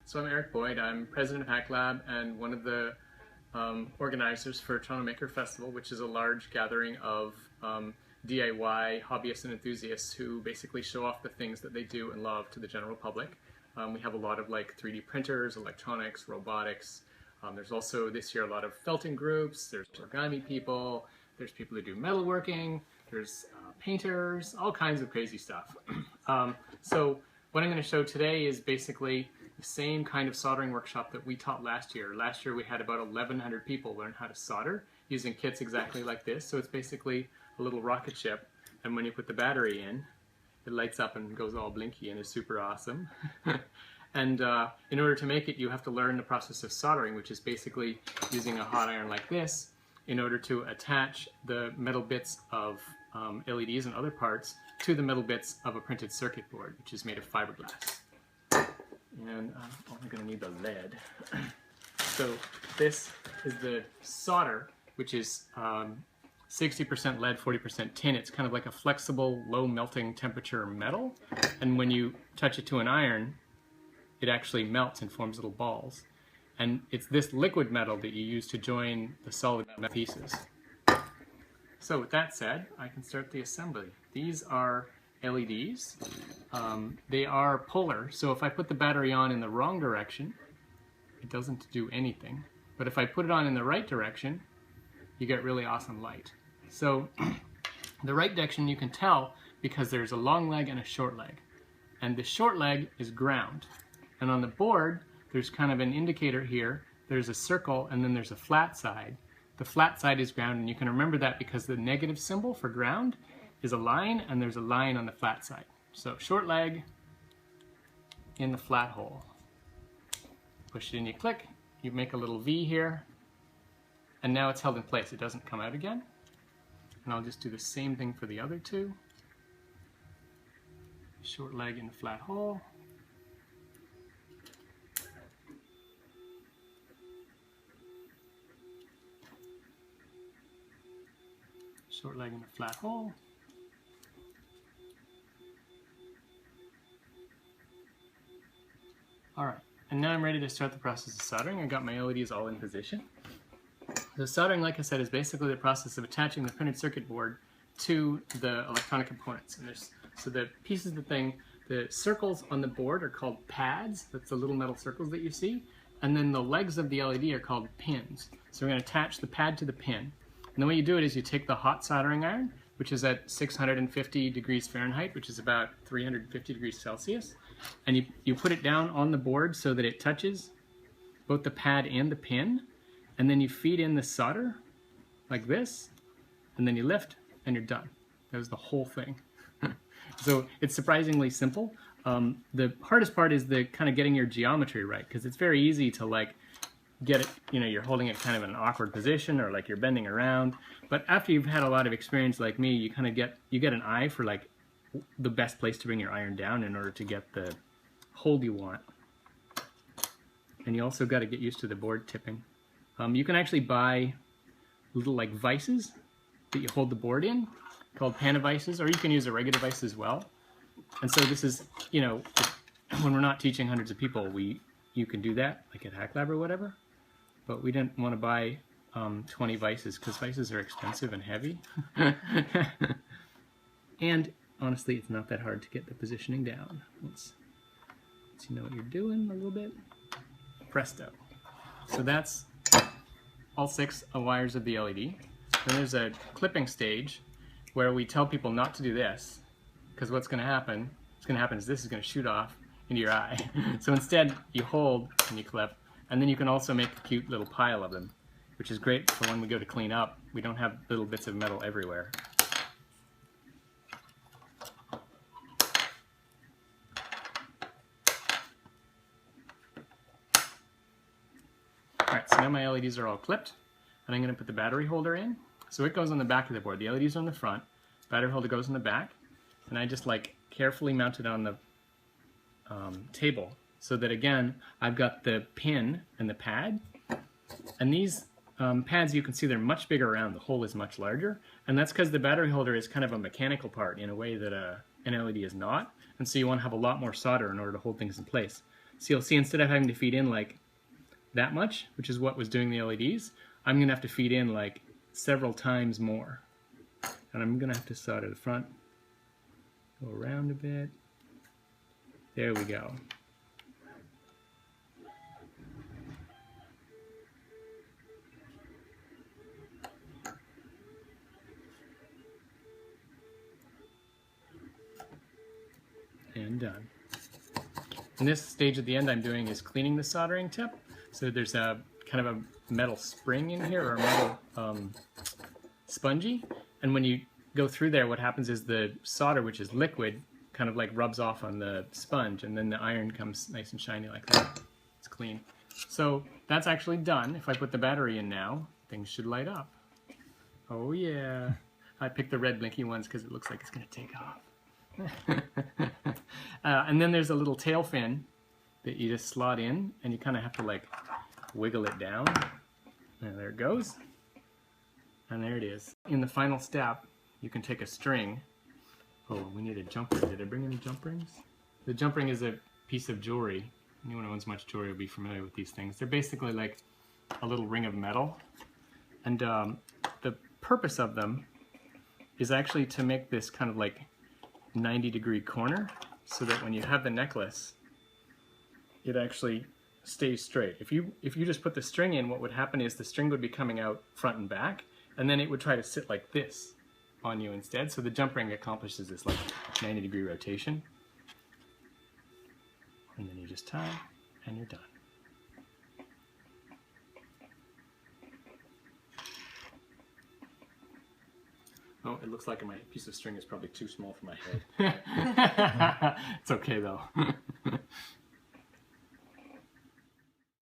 So I'm Eric Boyd. I'm president of HackLab and one of the organizers for Toronto Maker Festival, which is a large gathering of DIY hobbyists and enthusiasts who basically show off the things that they do and love to the general public. We have a lot of like 3D printers, electronics, robotics. There's also this year a lot of felting groups, there's origami people, there's people who do metalworking, there's painters, all kinds of crazy stuff. So what I'm going to show today is basically the same kind of soldering workshop that we taught last year. Last year we had about 1,100 people learn how to solder using kits exactly like this. So it's basically a little rocket ship, and when you put the battery in, it lights up and goes all blinky and is super awesome. And in order to make it, you have to learn the process of soldering, which is basically using a hot iron like this in order to attach the metal bits of LEDs and other parts to the metal bits of a printed circuit board, which is made of fiberglass. And I'm only going to need the lead. So this is the solder, which is 60% lead, 40% tin. It's kind of like a flexible, low melting temperature metal. And when you touch it to an iron, it actually melts and forms little balls. And it's this liquid metal that you use to join the solid metal pieces. So with that said, I can start the assembly. These are LEDs. They are polar, so if I put the battery on in the wrong direction, it doesn't do anything. But if I put it on in the right direction, you get really awesome light. So the right direction you can tell because there's a long leg and a short leg. And the short leg is ground. And on the board, there's kind of an indicator here. There's a circle and then there's a flat side. The flat side is ground, and you can remember that because the negative symbol for ground is a line, and there's a line on the flat side. So short leg in the flat hole. Push it in, you click, you make a little V here, and now it's held in place. It doesn't come out again. And I'll just do the same thing for the other two. Short leg in the flat hole. Short leg in the flat hole. Alright, and now I'm ready to start the process of soldering. I got my LEDs all in position. So soldering, like I said, is basically the process of attaching the printed circuit board to the electronic components. And so the pieces of the thing, the circles on the board are called pads. That's the little metal circles that you see. And then the legs of the LED are called pins. So we're going to attach the pad to the pin. And the way you do it is you take the hot soldering iron, which is at 650 degrees Fahrenheit, which is about 350 degrees Celsius, and you put it down on the board so that it touches both the pad and the pin, and then you feed in the solder like this, and then you lift, and you're done. That was the whole thing. So it's surprisingly simple. The hardest part is the kind of getting your geometry right, because it's very easy to like get it, you know, you're holding it kind of in an awkward position or like you're bending around. But after you've had a lot of experience like me, you kind of get an eye for like the best place to bring your iron down in order to get the hold you want. And you also got to get used to the board tipping. You can actually buy little like vices that you hold the board in, called pana vices, or you can use a regular vice as well. And so this is, you know, when we're not teaching hundreds of people, you can do that, like at HackLab or whatever. But we didn't want to buy 20 vices because vices are expensive and heavy. And honestly, it's not that hard to get the positioning down. Once you know what you're doing a little bit, presto. So that's all 6 wires of the LED. Then there's a clipping stage where we tell people not to do this, because what's going to happen is this is going to shoot off into your eye. So instead, you hold and you clip, and then you can also make a cute little pile of them, which is great for when we go to clean up. We don't have little bits of metal everywhere. Alright, so now my LEDs are all clipped, and I'm going to put the battery holder in. So it goes on the back of the board. The LEDs are on the front, battery holder goes in the back, and I just like carefully mount it on the table so that again I've got the pin and the pad, and these pads, you can see they're much bigger around. The hole is much larger, and that's because the battery holder is kind of a mechanical part in a way that an LED is not, and so you want to have a lot more solder in order to hold things in place. So you'll see instead of having to feed in like that much, which is what was doing the LEDs, I'm going to have to feed in like several times more. And I'm going to have to solder the front, go around a bit. There we go. And done. In this stage at the end I'm doing is cleaning the soldering tip. So there's a kind of a metal spring in here, or a metal spongy. And when you go through there, what happens is the solder, which is liquid, kind of like rubs off on the sponge, and then the iron comes nice and shiny like that. It's clean. So that's actually done. If I put the battery in now, things should light up. Oh yeah. I picked the red blinky ones because it looks like it's going to take off. And then there's a little tail fin that you just slot in, and you kind of have to like wiggle it down. And there it goes. And there it is. In the final step, you can take a string. Oh, we need a jump ring. Did I bring any jump rings? The jump ring is a piece of jewelry. Anyone who owns much jewelry will be familiar with these things. They're basically like a little ring of metal. And the purpose of them is actually to make this kind of like 90-degree corner, so that when you have the necklace, it actually stays straight. If you just put the string in, what would happen is the string would be coming out front and back, and then it would try to sit like this on you instead. So the jump ring accomplishes this like 90-degree rotation. And then you just tie, and you're done. Oh, it looks like my piece of string is probably too small for my head. It's okay though.